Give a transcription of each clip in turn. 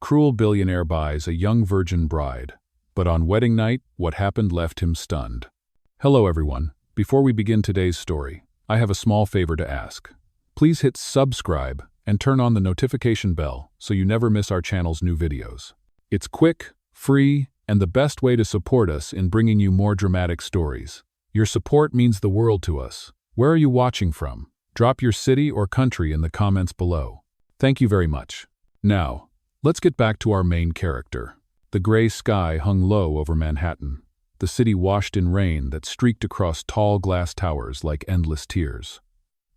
cruel billionaire buys a young virgin bride. But on wedding night, what happened left him stunned. Hello everyone. Before we begin today's story, I have a small favor to ask. Please hit subscribe and turn on the notification bell so you never miss our channel's new videos. It's quick, free, and the best way to support us in bringing you more dramatic stories. Your support means the world to us. Where are you watching from? Drop your city or country in the comments below. Thank you very much. Now, let's get back to our main character. The gray sky hung low over Manhattan, the city washed in rain that streaked across tall glass towers like endless tears.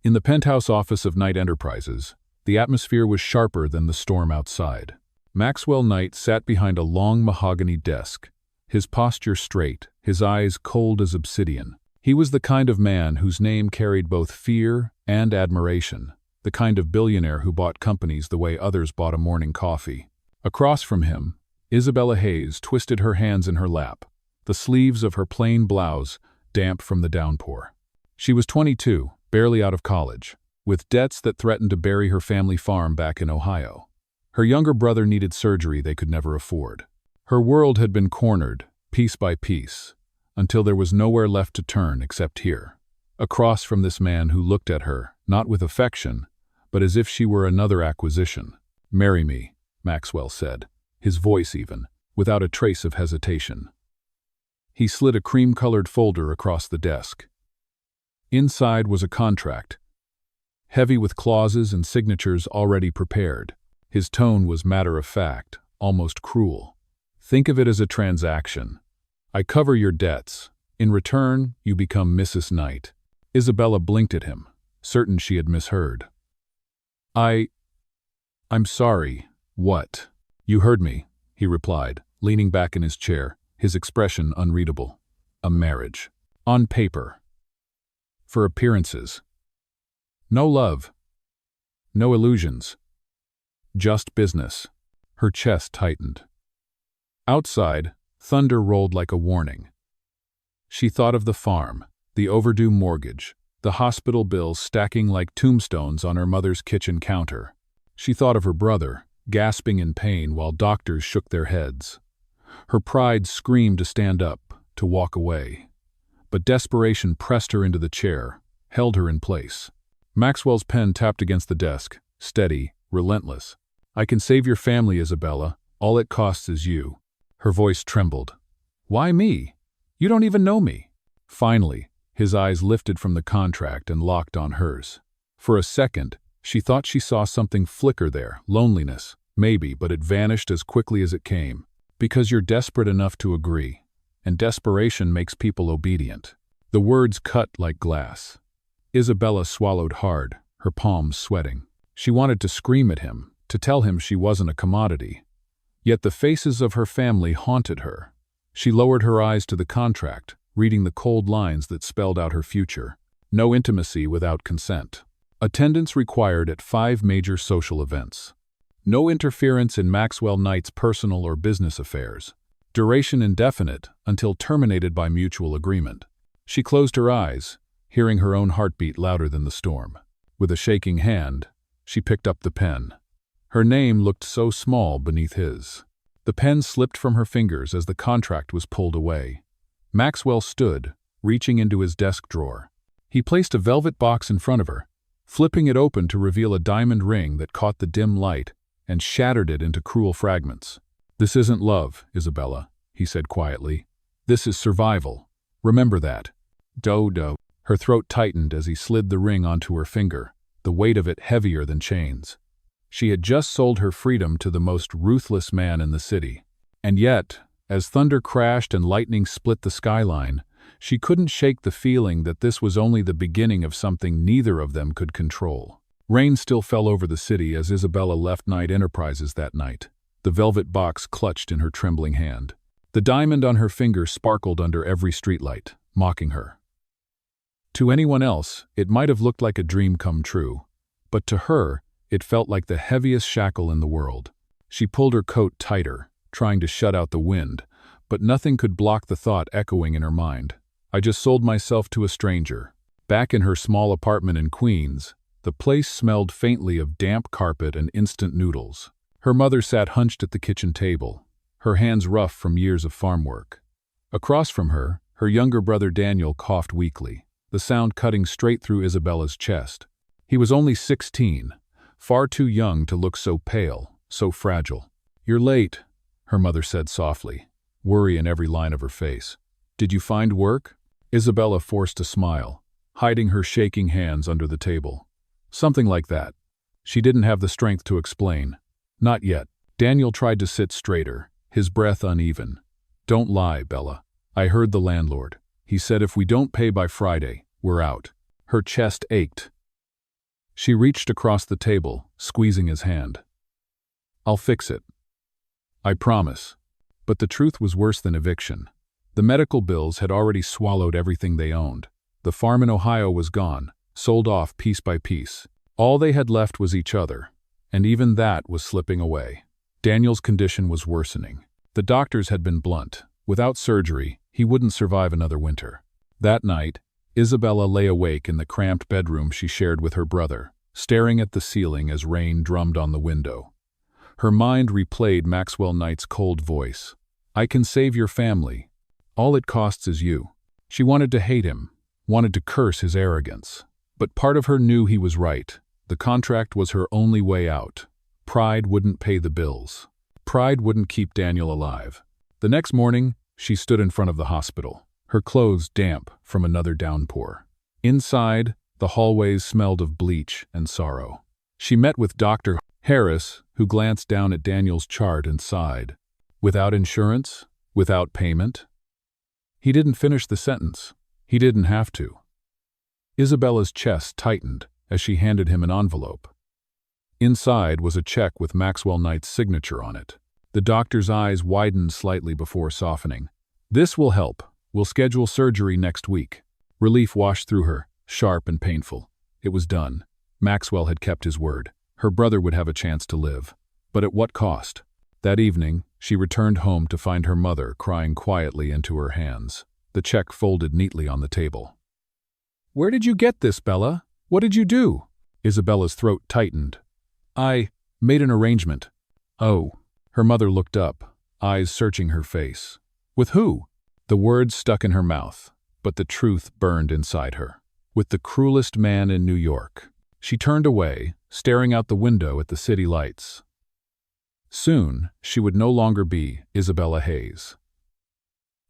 In the penthouse office of Knight Enterprises, the atmosphere was sharper than the storm outside. Maxwell Knight sat behind a long mahogany desk, his posture straight, his eyes cold as obsidian. He was the kind of man whose name carried both fear and admiration, the kind of billionaire who bought companies the way others bought a morning coffee. Across from him, Isabella Hayes twisted her hands in her lap, the sleeves of her plain blouse damp from the downpour. She was 22, barely out of college, with debts that threatened to bury her family farm back in Ohio. Her younger brother needed surgery they could never afford. Her world had been cornered, piece by piece, until there was nowhere left to turn except here, across from this man who looked at her, not with affection, but as if she were another acquisition. "Marry me," Maxwell said, his voice even, without a trace of hesitation. He slid a cream-colored folder across the desk. Inside was a contract, heavy with clauses and signatures already prepared. His tone was matter-of-fact, almost cruel. "Think of it as a transaction. I cover your debts. In return, you become Mrs. Knight." Isabella blinked at him, certain she had misheard. I'm sorry, what?" "You heard me," he replied, leaning back in his chair, his expression unreadable. "A marriage. On paper. For appearances. No love. No illusions. Just business." Her chest tightened. Outside, thunder rolled like a warning. She thought of the farm, the overdue mortgage, the hospital bills stacking like tombstones on her mother's kitchen counter. She thought of her brother, gasping in pain while doctors shook their heads. Her pride screamed to stand up, to walk away. But desperation pressed her into the chair, held her in place. Maxwell's pen tapped against the desk, steady, relentless. "I can save your family, Isabella. All it costs is you." Her voice trembled. "Why me? You don't even know me." Finally, his eyes lifted from the contract and locked on hers. For a second, she thought she saw something flicker there, loneliness, maybe, but it vanished as quickly as it came. "Because you're desperate enough to agree, and desperation makes people obedient." The words cut like glass. Isabella swallowed hard, her palms sweating. She wanted to scream at him, to tell him she wasn't a commodity. Yet the faces of her family haunted her. She lowered her eyes to the contract, reading the cold lines that spelled out her future. No intimacy without consent. Attendance required at 5 major social events. No interference in Maxwell Knight's personal or business affairs. Duration indefinite until terminated by mutual agreement. She closed her eyes, hearing her own heartbeat louder than the storm. With a shaking hand, she picked up the pen. Her name looked so small beneath his. The pen slipped from her fingers as the contract was pulled away. Maxwell stood, reaching into his desk drawer. He placed a velvet box in front of her, flipping it open to reveal a diamond ring that caught the dim light and shattered it into cruel fragments. "This isn't love, Isabella," he said quietly. "This is survival. Remember that." "Do." Her throat tightened as he slid the ring onto her finger, the weight of it heavier than chains. She had just sold her freedom to the most ruthless man in the city. And yet, as thunder crashed and lightning split the skyline, she couldn't shake the feeling that this was only the beginning of something neither of them could control. Rain still fell over the city as Isabella left Knight Enterprises that night, the velvet box clutched in her trembling hand. The diamond on her finger sparkled under every streetlight, mocking her. To anyone else, it might have looked like a dream come true, but to her, it felt like the heaviest shackle in the world. She pulled her coat tighter, trying to shut out the wind, but nothing could block the thought echoing in her mind. "I just sold myself to a stranger." Back in her small apartment in Queens, the place smelled faintly of damp carpet and instant noodles. Her mother sat hunched at the kitchen table, her hands rough from years of farm work. Across from her, her younger brother Daniel coughed weakly, the sound cutting straight through Isabella's chest. He was only 16, far too young to look so pale, so fragile. "You're late," her mother said softly, worry in every line of her face. "Did you find work?" Isabella forced a smile, hiding her shaking hands under the table. "Something like that." She didn't have the strength to explain. Not yet. Daniel tried to sit straighter, his breath uneven. "Don't lie, Bella. I heard the landlord. He said if we don't pay by Friday, we're out." Her chest ached. She reached across the table, squeezing his hand. "I'll fix it. I promise." But the truth was worse than eviction. The medical bills had already swallowed everything they owned. The farm in Ohio was gone, sold off piece by piece. All they had left was each other, and even that was slipping away. Daniel's condition was worsening. The doctors had been blunt. Without surgery, he wouldn't survive another winter. That night, Isabella lay awake in the cramped bedroom she shared with her brother, staring at the ceiling as rain drummed on the window. Her mind replayed Maxwell Knight's cold voice. "I can save your family. All it costs is you." She wanted to hate him, wanted to curse his arrogance. But part of her knew he was right. The contract was her only way out. Pride wouldn't pay the bills. Pride wouldn't keep Daniel alive. The next morning, she stood in front of the hospital, her clothes damp from another downpour. Inside, the hallways smelled of bleach and sorrow. She met with Dr. Harris, who glanced down at Daniel's chart and sighed. Without insurance? Without payment? He didn't finish the sentence. He didn't have to. Isabella's chest tightened as she handed him an envelope. Inside was a check with Maxwell Knight's signature on it. The doctor's eyes widened slightly before softening. "This will help. We'll schedule surgery next week." Relief washed through her, sharp and painful. It was done. Maxwell had kept his word. Her brother would have a chance to live. But at what cost? That evening, she returned home to find her mother crying quietly into her hands, the check folded neatly on the table. "Where did you get this, Bella? What did you do?" Isabella's throat tightened. "I made an arrangement." "Oh." Her mother looked up, eyes searching her face. "With who?" The words stuck in her mouth, but the truth burned inside her. "With the cruelest man in New York." She turned away, staring out the window at the city lights. Soon, she would no longer be Isabella Hayes.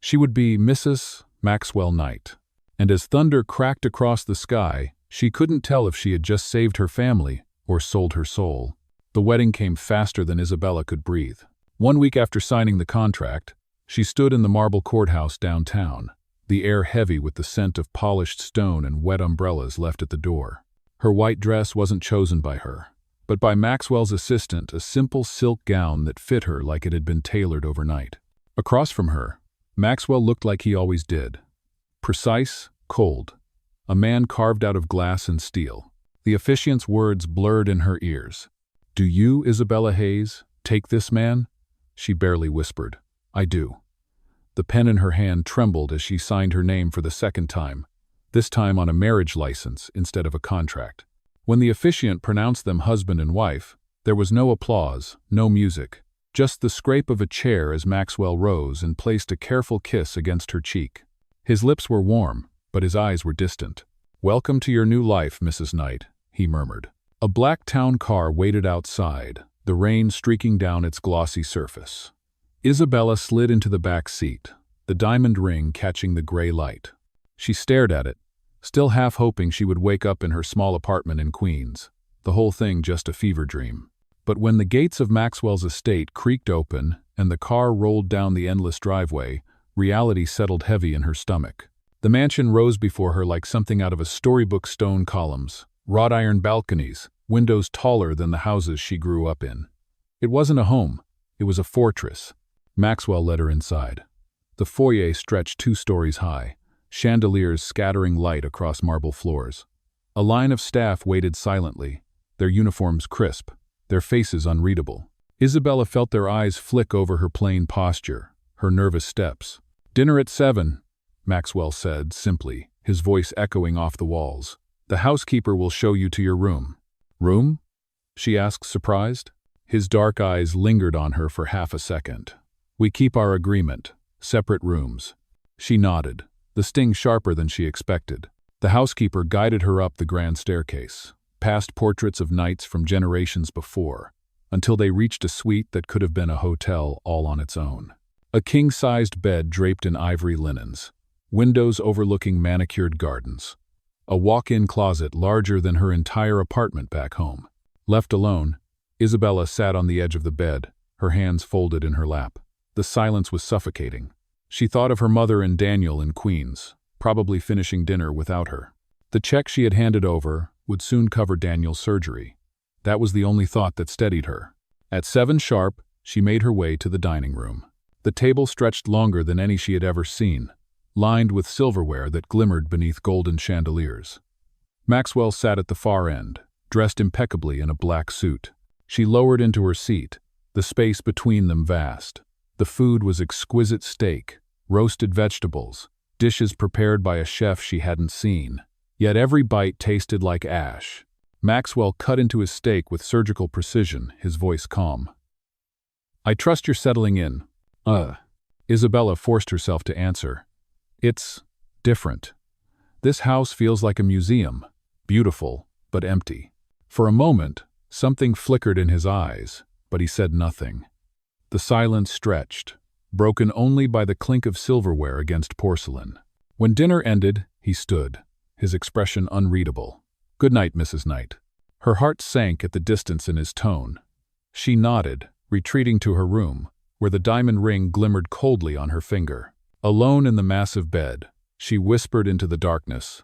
She would be Mrs. Maxwell Knight. And as thunder cracked across the sky, she couldn't tell if she had just saved her family or sold her soul. The wedding came faster than Isabella could breathe. 1 week after signing the contract, she stood in the marble courthouse downtown, the air heavy with the scent of polished stone and wet umbrellas left at the door. Her white dress wasn't chosen by her, but by Maxwell's assistant, a simple silk gown that fit her like it had been tailored overnight. Across from her, Maxwell looked like he always did. Precise, cold, a man carved out of glass and steel. The officiant's words blurred in her ears. "Do you, Isabella Hayes, take this man?" She barely whispered. "I do." The pen in her hand trembled as she signed her name for the second time, this time on a marriage license instead of a contract. When the officiant pronounced them husband and wife, there was no applause, no music, just the scrape of a chair as Maxwell rose and placed a careful kiss against her cheek. His lips were warm, but his eyes were distant. "Welcome to your new life, Mrs. Knight," he murmured. A black town car waited outside, the rain streaking down its glossy surface. Isabella slid into the back seat, the diamond ring catching the gray light. She stared at it, still half hoping she would wake up in her small apartment in Queens, the whole thing just a fever dream. But when the gates of Maxwell's estate creaked open and the car rolled down the endless driveway, reality settled heavy in her stomach. The mansion rose before her like something out of a storybook: stone columns, wrought iron balconies, windows taller than the houses she grew up in. It wasn't a home, it was a fortress. Maxwell led her inside. The foyer stretched 2 stories high, chandeliers scattering light across marble floors. A line of staff waited silently, their uniforms crisp, their faces unreadable. Isabella felt their eyes flick over her plain posture, her nervous steps. "Dinner at 7, Maxwell said simply, his voice echoing off the walls. "The housekeeper will show you to your room." "Room?" she asked, surprised. His dark eyes lingered on her for half a second. "We keep our agreement. Separate rooms." She nodded, the sting sharper than she expected. The housekeeper guided her up the grand staircase, past portraits of knights from generations before, until they reached a suite that could have been a hotel all on its own. A king-sized bed draped in ivory linens, windows overlooking manicured gardens, a walk-in closet larger than her entire apartment back home. Left alone, Isabella sat on the edge of the bed, her hands folded in her lap. The silence was suffocating. She thought of her mother and Daniel in Queens, probably finishing dinner without her. The check she had handed over would soon cover Daniel's surgery. That was the only thought that steadied her. At 7 sharp, she made her way to the dining room. The table stretched longer than any she had ever seen, lined with silverware that glimmered beneath golden chandeliers. Maxwell sat at the far end, dressed impeccably in a black suit. She lowered into her seat, the space between them vast. The food was exquisite steak, roasted vegetables, dishes prepared by a chef she hadn't seen. Yet every bite tasted like ash. Maxwell cut into his steak with surgical precision, his voice calm. "I trust you're settling in." Isabella forced herself to answer. "It's different. This house feels like a museum, beautiful, but empty." For a moment, something flickered in his eyes, but he said nothing. The silence stretched, broken only by the clink of silverware against porcelain. When dinner ended, he stood, his expression unreadable. "Good night, Mrs. Knight." Her heart sank at the distance in his tone. She nodded, retreating to her room, where the diamond ring glimmered coldly on her finger. Alone in the massive bed, she whispered into the darkness,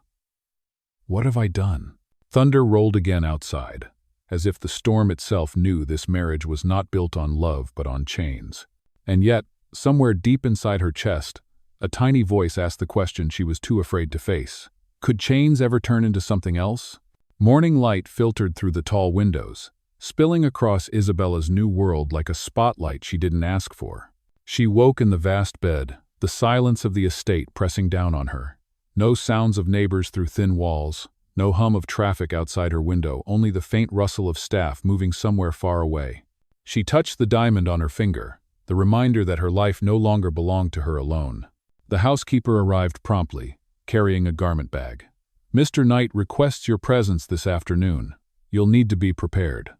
"What have I done?" Thunder rolled again outside, as if the storm itself knew this marriage was not built on love but on chains. And yet, somewhere deep inside her chest, a tiny voice asked the question she was too afraid to face. Could chains ever turn into something else? Morning light filtered through the tall windows, spilling across Isabella's new world like a spotlight she didn't ask for. She woke in the vast bed, the silence of the estate pressing down on her. No sounds of neighbors through thin walls, no hum of traffic outside her window, only the faint rustle of staff moving somewhere far away. She touched the diamond on her finger, the reminder that her life no longer belonged to her alone. The housekeeper arrived promptly, carrying a garment bag. "Mr. Knight requests your presence this afternoon. You'll need to be prepared."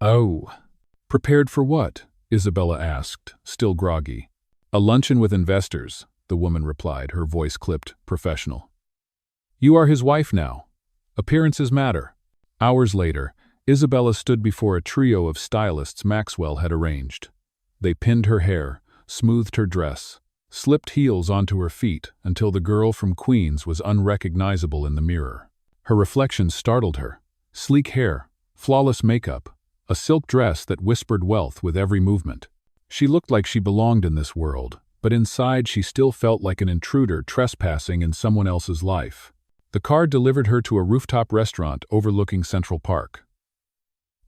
"Oh, prepared for what?" Isabella asked, still groggy. "A luncheon with investors," the woman replied, her voice clipped, professional. "You are his wife now. Appearances matter." Hours later, Isabella stood before a trio of stylists Maxwell had arranged. They pinned her hair, smoothed her dress, slipped heels onto her feet until the girl from Queens was unrecognizable in the mirror. Her reflection startled her. Sleek hair, flawless makeup, a silk dress that whispered wealth with every movement. She looked like she belonged in this world, but inside she still felt like an intruder trespassing in someone else's life. The car delivered her to a rooftop restaurant overlooking Central Park.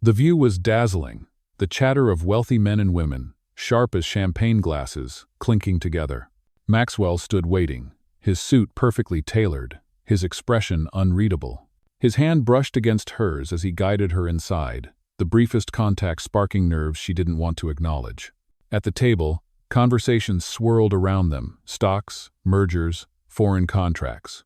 The view was dazzling, the chatter of wealthy men and women, sharp as champagne glasses, clinking together. Maxwell stood waiting, his suit perfectly tailored, his expression unreadable. His hand brushed against hers as he guided her inside, the briefest contact sparking nerves she didn't want to acknowledge. At the table, conversations swirled around them, stocks, mergers, foreign contracts.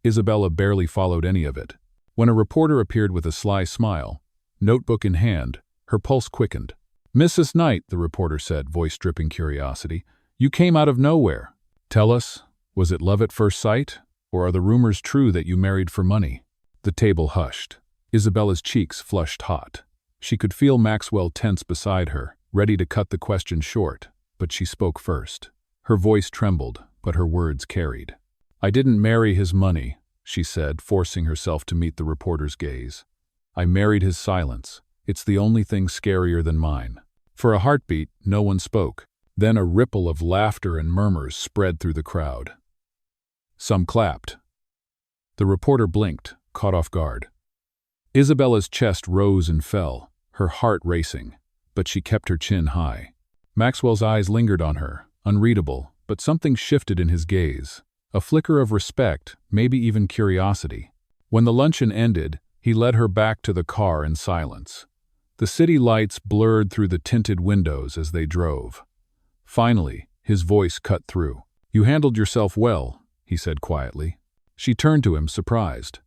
Isabella barely followed any of it. When a reporter appeared with a sly smile, notebook in hand, her pulse quickened. "Mrs. Knight," the reporter said, voice dripping curiosity, "you came out of nowhere. Tell us, was it love at first sight, or are the rumors true that you married for money?" The table hushed. Isabella's cheeks flushed hot. She could feel Maxwell tense beside her, ready to cut the question short, but she spoke first. Her voice trembled, but her words carried. "I didn't marry his money," she said, forcing herself to meet the reporter's gaze. "I married his silence. It's the only thing scarier than mine." For a heartbeat, no one spoke. Then a ripple of laughter and murmurs spread through the crowd. Some clapped. The reporter blinked, caught off guard. Isabella's chest rose and fell, her heart racing, but she kept her chin high. Maxwell's eyes lingered on her, unreadable, but something shifted in his gaze. A flicker of respect, maybe even curiosity. When the luncheon ended, he led her back to the car in silence. The city lights blurred through the tinted windows as they drove. Finally, his voice cut through. "You handled yourself well," he said quietly. She turned to him, surprised.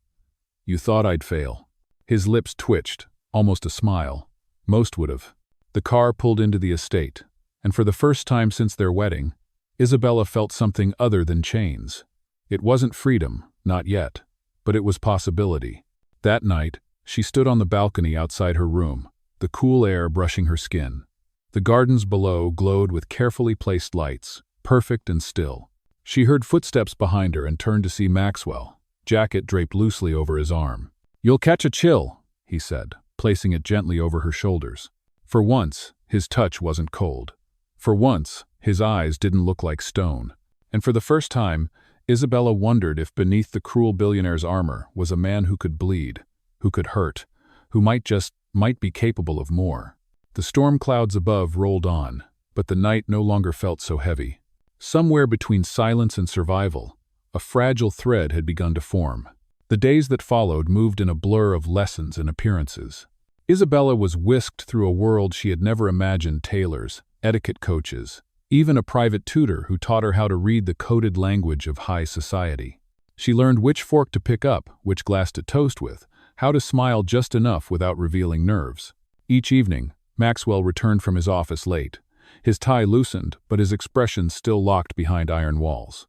"You thought I'd fail." His lips twitched, almost a smile. Most would have. The car pulled into the estate, and for the first time since their wedding, Isabella felt something other than chains. It wasn't freedom, not yet, but it was possibility. That night, she stood on the balcony outside her room, the cool air brushing her skin. The gardens below glowed with carefully placed lights, perfect and still. She heard footsteps behind her and turned to see Maxwell, jacket draped loosely over his arm. "You'll catch a chill," he said, placing it gently over her shoulders. For once, his touch wasn't cold. For once, his eyes didn't look like stone. And for the first time, Isabella wondered if beneath the cruel billionaire's armor was a man who could bleed, who could hurt, who might be capable of more. The storm clouds above rolled on, but the night no longer felt so heavy. Somewhere between silence and survival, a fragile thread had begun to form. The days that followed moved in a blur of lessons and appearances. Isabella was whisked through a world she had never imagined: tailors, etiquette coaches, even a private tutor who taught her how to read the coded language of high society. She learned which fork to pick up, which glass to toast with, how to smile just enough without revealing nerves. Each evening, Maxwell returned from his office late. His tie loosened, but his expression still locked behind iron walls.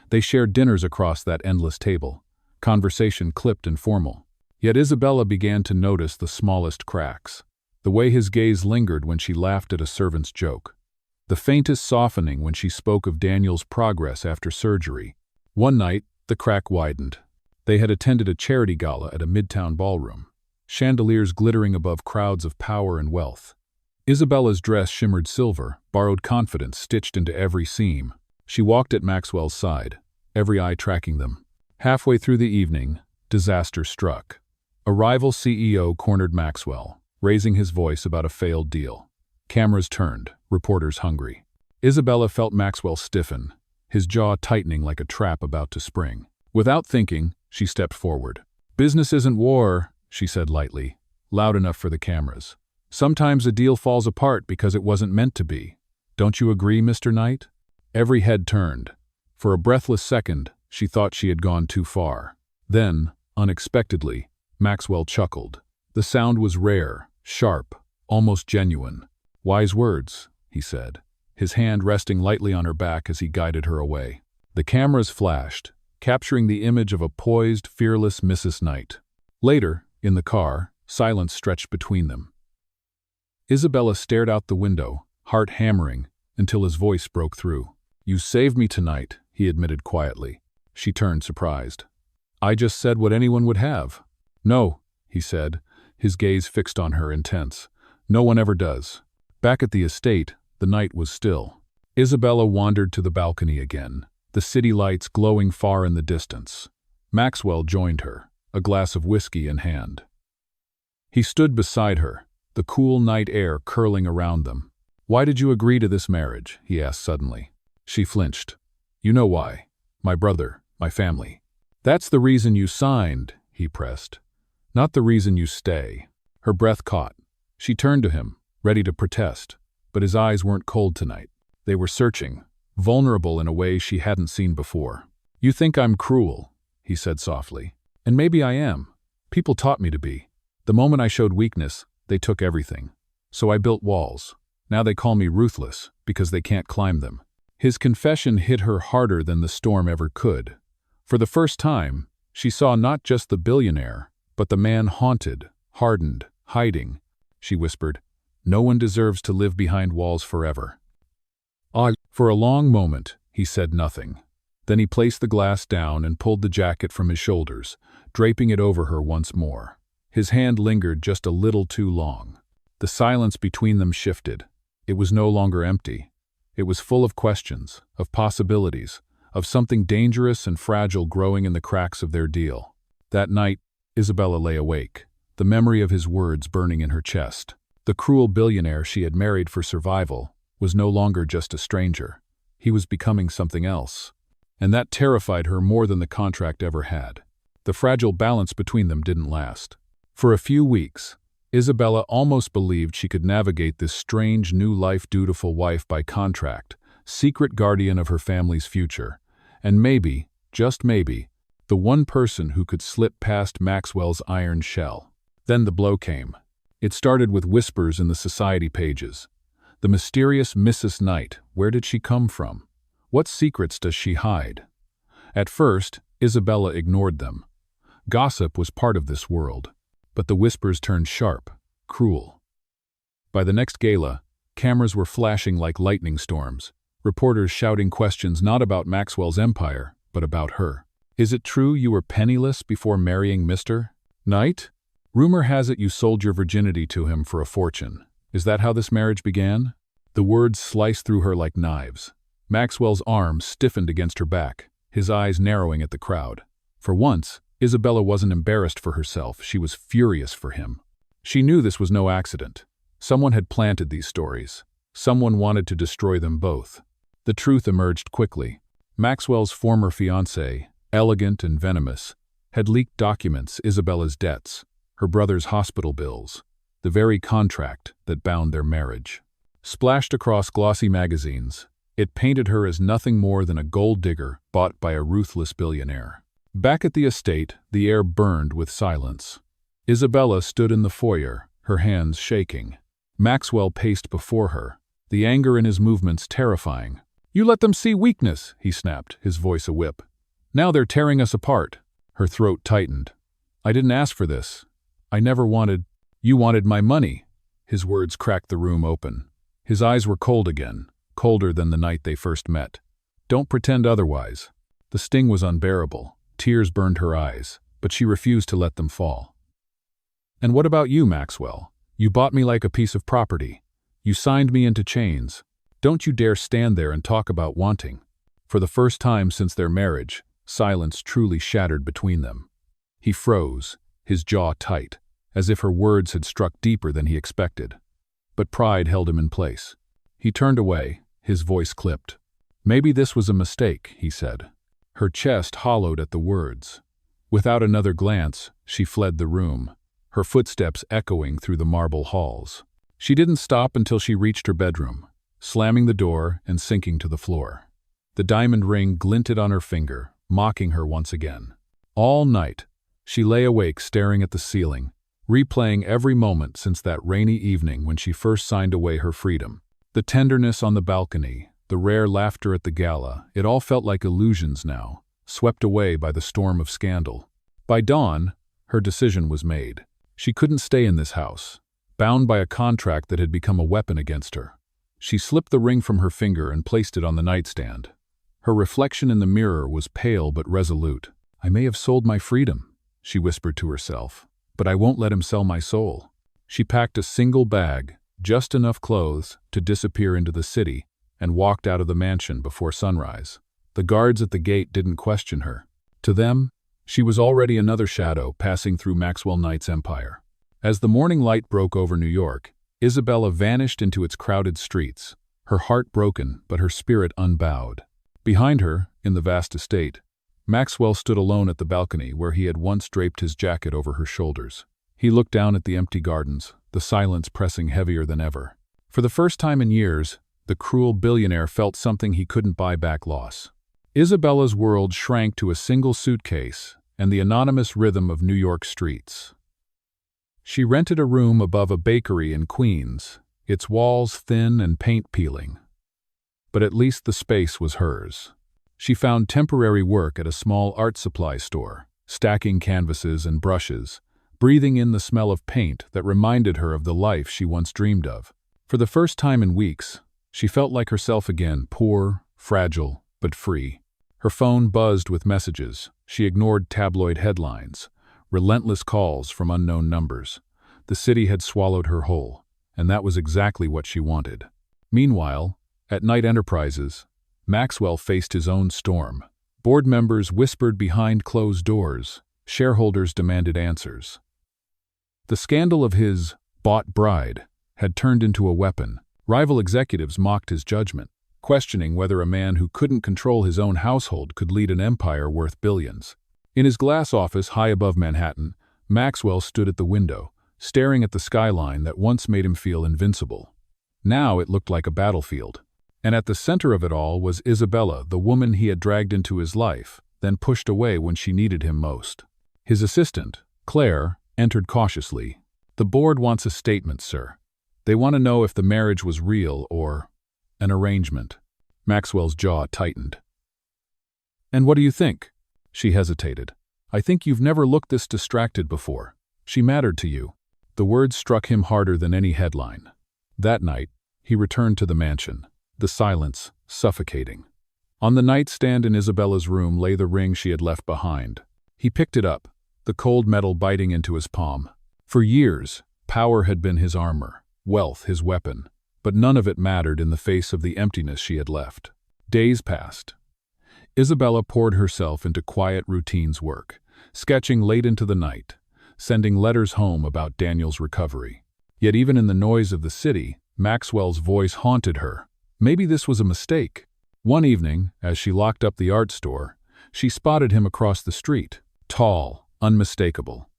They shared dinners across that endless table, conversation clipped and formal. Yet Isabella began to notice the smallest cracks. The way his gaze lingered when she laughed at a servant's joke. The faintest softening when she spoke of Daniel's progress after surgery. One night, the crack widened. They had attended a charity gala at a midtown ballroom, chandeliers glittering above crowds of power and wealth. Isabella's dress shimmered silver, borrowed confidence stitched into every seam. She walked at Maxwell's side, every eye tracking them. Halfway through the evening, disaster struck. A rival CEO cornered Maxwell, raising his voice about a failed deal. Cameras turned, reporters hungry. Isabella felt Maxwell stiffen, his jaw tightening like a trap about to spring. Without thinking, she stepped forward. "Business isn't war," she said lightly, loud enough for the cameras. "Sometimes a deal falls apart because it wasn't meant to be. Don't you agree, Mr. Knight?" Every head turned. For a breathless second, she thought she had gone too far. Then, unexpectedly, Maxwell chuckled. The sound was rare, sharp, almost genuine. "Wise words," he said, his hand resting lightly on her back as he guided her away. The cameras flashed, capturing the image of a poised, fearless Mrs. Knight. Later, in the car, silence stretched between them. Isabella stared out the window, heart hammering, until his voice broke through. "You saved me tonight," he admitted quietly. She turned, surprised. "I just said what anyone would have." "No," he said, his gaze fixed on her, intense. "No one ever does." Back at the estate, the night was still. Isabella wandered to the balcony again, the city lights glowing far in the distance. Maxwell joined her, a glass of whiskey in hand. He stood beside her, the cool night air curling around them. "Why did you agree to this marriage?" he asked suddenly. She flinched. "You know why. My brother, my family." "That's the reason you signed," he pressed. "Not the reason you stay." Her breath caught. She turned to him, ready to protest, but his eyes weren't cold tonight. They were searching, vulnerable in a way she hadn't seen before. "You think I'm cruel," he said softly. "And maybe I am. People taught me to be. The moment I showed weakness, they took everything. So I built walls. Now they call me ruthless, because they can't climb them." His confession hit her harder than the storm ever could. For the first time, she saw not just the billionaire, but the man haunted, hardened, hiding. She whispered, "No one deserves to live behind walls forever." For a long moment, he said nothing. Then he placed the glass down and pulled the jacket from his shoulders, draping it over her once more. His hand lingered just a little too long. The silence between them shifted. It was no longer empty. It was full of questions, of possibilities, of something dangerous and fragile growing in the cracks of their deal. That night, Isabella lay awake, the memory of his words burning in her chest. The cruel billionaire she had married for survival was no longer just a stranger. He was becoming something else. And that terrified her more than the contract ever had. The fragile balance between them didn't last. For a few weeks, Isabella almost believed she could navigate this strange new life, dutiful wife by contract, secret guardian of her family's future, and maybe, just maybe, the one person who could slip past Maxwell's iron shell. Then the blow came. It started with whispers in the society pages. The mysterious Mrs. Knight, where did she come from? What secrets does she hide? At first, Isabella ignored them. Gossip was part of this world. But the whispers turned sharp, cruel. By the next gala, cameras were flashing like lightning storms, reporters shouting questions not about Maxwell's empire, but about her. Is it true you were penniless before marrying Mr. Knight? Rumor has it you sold your virginity to him for a fortune. Is that how this marriage began? The words sliced through her like knives. Maxwell's arms stiffened against her back, his eyes narrowing at the crowd. For once, Isabella wasn't embarrassed for herself, she was furious for him. She knew this was no accident. Someone had planted these stories. Someone wanted to destroy them both. The truth emerged quickly. Maxwell's former fiancée, elegant and venomous, had leaked documents, Isabella's debts, her brother's hospital bills, the very contract that bound their marriage. Splashed across glossy magazines, it painted her as nothing more than a gold digger bought by a ruthless billionaire. Back at the estate, the air burned with silence. Isabella stood in the foyer, her hands shaking. Maxwell paced before her, the anger in his movements terrifying. "You let them see weakness," he snapped, his voice a whip. "Now they're tearing us apart." Her throat tightened. "I didn't ask for this. I never wanted—" "You wanted my money." His words cracked the room open. His eyes were cold again, colder than the night they first met. "Don't pretend otherwise." The sting was unbearable. Tears burned her eyes, but she refused to let them fall. "And what about you, Maxwell? You bought me like a piece of property. You signed me into chains. Don't you dare stand there and talk about wanting." For the first time since their marriage, silence truly shattered between them. He froze, his jaw tight, as if her words had struck deeper than he expected. But pride held him in place. He turned away, his voice clipped. "Maybe this was a mistake," he said. Her chest hollowed at the words. Without another glance, she fled the room, her footsteps echoing through the marble halls. She didn't stop until she reached her bedroom, slamming the door and sinking to the floor. The diamond ring glinted on her finger, mocking her once again. All night, she lay awake staring at the ceiling, replaying every moment since that rainy evening when she first signed away her freedom. The tenderness on the balcony, the rare laughter at the gala, it all felt like illusions now, swept away by the storm of scandal. By dawn, her decision was made. She couldn't stay in this house, bound by a contract that had become a weapon against her. She slipped the ring from her finger and placed it on the nightstand. Her reflection in the mirror was pale but resolute. "I may have sold my freedom," she whispered to herself, "but I won't let him sell my soul." She packed a single bag, just enough clothes to disappear into the city, and walked out of the mansion before sunrise. The guards at the gate didn't question her. To them, she was already another shadow passing through Maxwell Knight's empire. As the morning light broke over New York, Isabella vanished into its crowded streets, her heart broken but her spirit unbowed. Behind her, in the vast estate, Maxwell stood alone at the balcony where he had once draped his jacket over her shoulders. He looked down at the empty gardens, the silence pressing heavier than ever. For the first time in years, the cruel billionaire felt something he couldn't buy back: loss. Isabella's world shrank to a single suitcase and the anonymous rhythm of New York streets. She rented a room above a bakery in Queens, its walls thin and paint peeling. But at least the space was hers. She found temporary work at a small art supply store, stacking canvases and brushes, breathing in the smell of paint that reminded her of the life she once dreamed of. For the first time in weeks, she felt like herself again, poor, fragile, but free. Her phone buzzed with messages. She ignored tabloid headlines, relentless calls from unknown numbers. The city had swallowed her whole, and that was exactly what she wanted. Meanwhile, at Knight Enterprises, Maxwell faced his own storm. Board members whispered behind closed doors. Shareholders demanded answers. The scandal of his bought bride had turned into a weapon. Rival executives mocked his judgment, questioning whether a man who couldn't control his own household could lead an empire worth billions. In his glass office high above Manhattan, Maxwell stood at the window, staring at the skyline that once made him feel invincible. Now it looked like a battlefield. And at the center of it all was Isabella, the woman he had dragged into his life, then pushed away when she needed him most. His assistant, Claire, entered cautiously. "The board wants a statement, sir. They want to know if the marriage was real or an arrangement." Maxwell's jaw tightened. "And what do you think?" She hesitated. "I think you've never looked this distracted before. She mattered to you." The words struck him harder than any headline. That night, he returned to the mansion, the silence suffocating. On the nightstand in Isabella's room lay the ring she had left behind. He picked it up, the cold metal biting into his palm. For years, power had been his armor, wealth his weapon, but none of it mattered in the face of the emptiness she had left. Days passed. Isabella poured herself into quiet routine's work, sketching late into the night, sending letters home about Daniel's recovery. Yet even in the noise of the city, Maxwell's voice haunted her. Maybe this was a mistake. One evening, as she locked up the art store, she spotted him across the street, tall, unmistakable.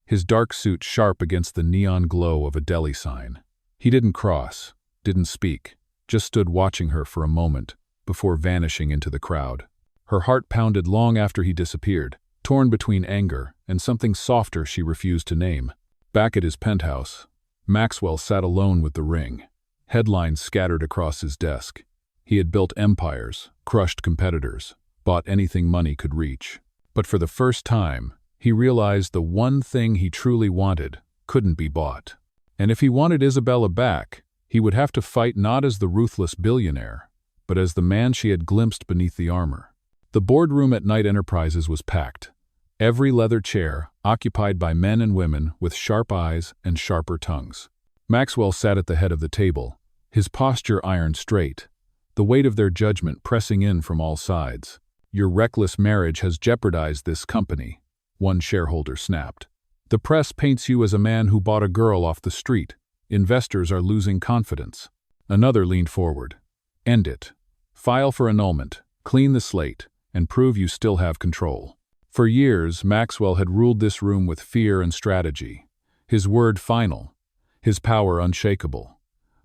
His dark suit sharp against the neon glow of a deli sign. He didn't cross, didn't speak, just stood watching her for a moment before vanishing into the crowd. Her heart pounded long after he disappeared, torn between anger and something softer she refused to name. Back at his penthouse, Maxwell sat alone with the ring. Headlines scattered across his desk. He had built empires, crushed competitors, bought anything money could reach. But for the first time, he realized the one thing he truly wanted couldn't be bought. And if he wanted Isabella back, he would have to fight not as the ruthless billionaire, but as the man she had glimpsed beneath the armor. The boardroom at Knight Enterprises was packed, every leather chair occupied by men and women with sharp eyes and sharper tongues. Maxwell sat at the head of the table, his posture iron straight, the weight of their judgment pressing in from all sides. "Your reckless marriage has jeopardized this company," one shareholder snapped. "The press paints you as a man who bought a girl off the street. Investors are losing confidence." Another leaned forward. "End it. File for annulment, clean the slate, and prove you still have control." For years, Maxwell had ruled this room with fear and strategy, his word final, his power unshakable.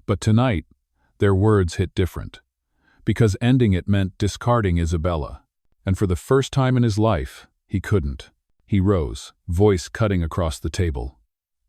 But tonight, their words hit different. Because ending it meant discarding Isabella. And for the first time in his life, he couldn't. He rose, voice cutting across the table.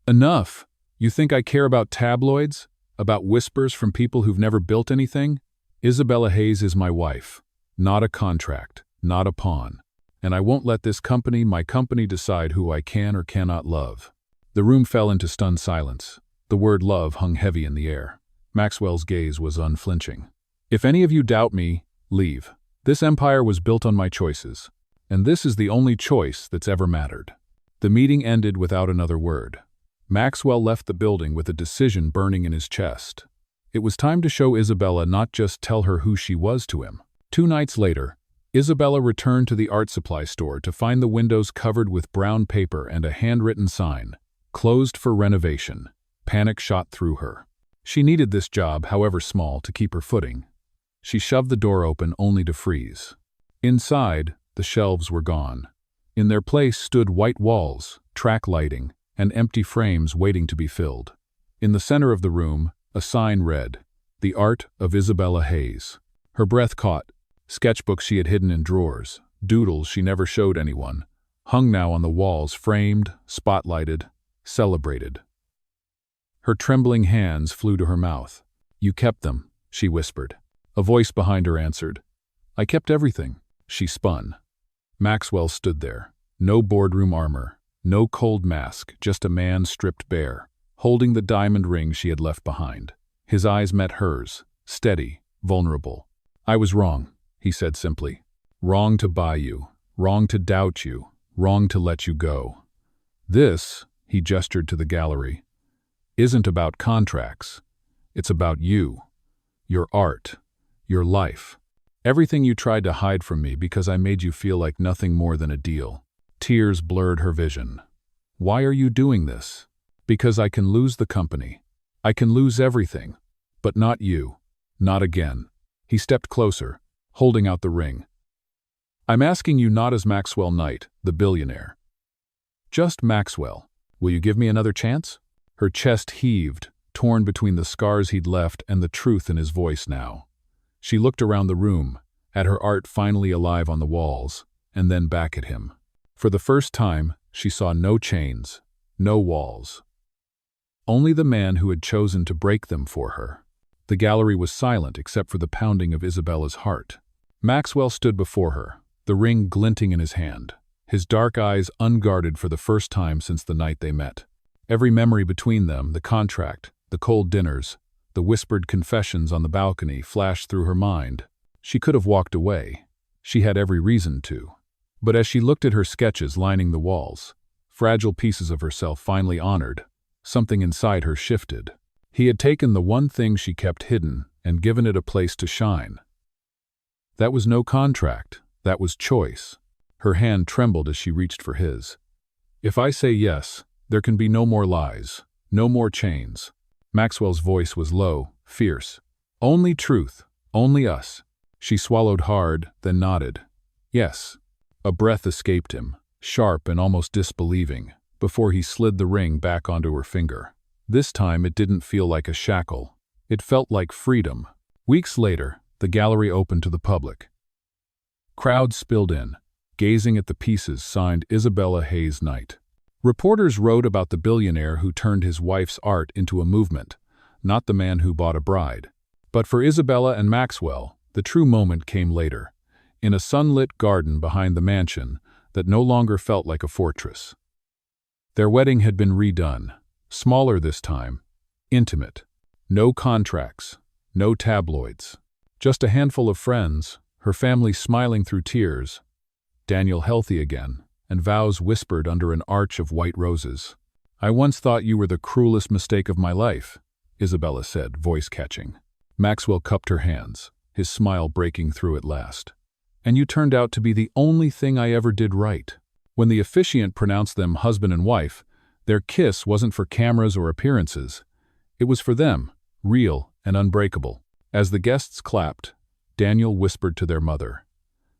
"Enough! You think I care about tabloids? About whispers from people who've never built anything? Isabella Hayes is my wife. Not a contract, not a pawn. And I won't let this company, my company, decide who I can or cannot love." The room fell into stunned silence. The word love hung heavy in the air. Maxwell's gaze was unflinching. "If any of you doubt me, leave. This empire was built on my choices, and this is the only choice that's ever mattered." The meeting ended without another word. Maxwell left the building with a decision burning in his chest. It was time to show Isabella, not just tell her who she was to him. 2 nights later, Isabella returned to the art supply store to find the windows covered with brown paper and a handwritten sign, "Closed for renovation." Panic shot through her. She needed this job, however small, to keep her footing. She shoved the door open only to freeze. Inside, the shelves were gone. In their place stood white walls, track lighting, and empty frames waiting to be filled. In the center of the room, a sign read, "The Art of Isabella Hayes." Her breath caught. Sketchbooks she had hidden in drawers, doodles she never showed anyone, hung now on the walls, framed, spotlighted, celebrated. Her trembling hands flew to her mouth. "You kept them," she whispered. A voice behind her answered, "I kept everything." She spun. Maxwell stood there. No boardroom armor, no cold mask, just a man stripped bare, holding the diamond ring she had left behind. His eyes met hers, steady, vulnerable. "I was wrong," he said simply. "Wrong to buy you, wrong to doubt you, wrong to let you go. This," he gestured to the gallery, "isn't about contracts. It's about you, your art, your life. Everything you tried to hide from me because I made you feel like nothing more than a deal." Tears blurred her vision. "Why are you doing this?" "Because I can lose the company. I can lose everything. But not you. Not again." He stepped closer, holding out the ring. "I'm asking you not as Maxwell Knight, the billionaire. Just Maxwell. Will you give me another chance? Her chest heaved, torn between the scars he'd left and the truth in his voice now. She looked around the room, at her art finally alive on the walls, and then back at him. For the first time, she saw no chains, no walls. Only the man who had chosen to break them for her. The gallery was silent except for the pounding of Isabella's heart. Maxwell stood before her, the ring glinting in his hand, his dark eyes unguarded for the first time since the night they met. Every memory between them, the contract, the cold dinners, the whispered confessions on the balcony flashed through her mind. She could have walked away. She had every reason to. But as she looked at her sketches lining the walls, fragile pieces of herself finally honored, something inside her shifted. He had taken the one thing she kept hidden and given it a place to shine. That was no contract, that was choice. Her hand trembled as she reached for his. If I say yes, there can be no more lies, no more chains. Maxwell's voice was low, fierce. Only truth, only us. She swallowed hard, then nodded. Yes. A breath escaped him, sharp and almost disbelieving, before he slid the ring back onto her finger. This time it didn't feel like a shackle. It felt like freedom. Weeks later, the gallery opened to the public. Crowds spilled in, gazing at the pieces signed Isabella Hayes Knight. Reporters wrote about the billionaire who turned his wife's art into a movement, not the man who bought a bride. But for Isabella and Maxwell, the true moment came later, in a sunlit garden behind the mansion that no longer felt like a fortress. Their wedding had been redone, smaller this time, intimate. No contracts, no tabloids. Just a handful of friends, her family smiling through tears, Daniel healthy again, and vows whispered under an arch of white roses. I once thought you were the cruelest mistake of my life, Isabella said, voice catching. Maxwell cupped her hands, his smile breaking through at last. And you turned out to be the only thing I ever did right. When the officiant pronounced them husband and wife, their kiss wasn't for cameras or appearances. It was for them, real and unbreakable. As the guests clapped, Daniel whispered to their mother,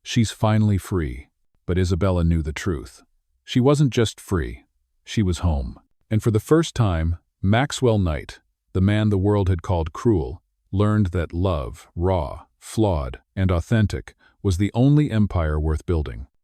"She's finally free." But Isabella knew the truth. She wasn't just free, she was home. And for the first time, Maxwell Knight, the man the world had called cruel, learned that love, raw, flawed, and authentic, was the only empire worth building.